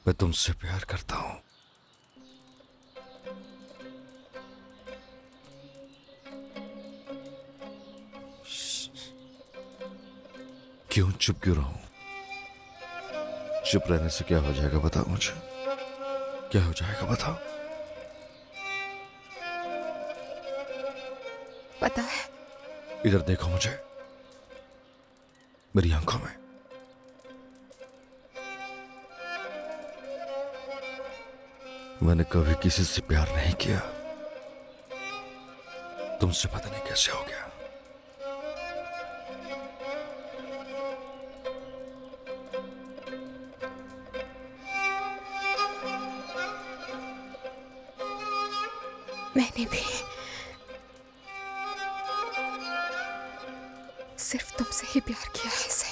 मैं तुमसे प्यार करता हूं। क्यों चुप क्यों रहूं? चुप रहने से क्या हो जाएगा बताओ मुझे। क्या हो जाएगा बताओ। पता है। इधर देखो मुझे, मेरी आंखों में। मैंने कभी किसी से प्यार नहीं किया। तुमसे पता नहीं कैसे हो गया। मैंने भी सिर्फ तुमसे ही प्यार किया है सही।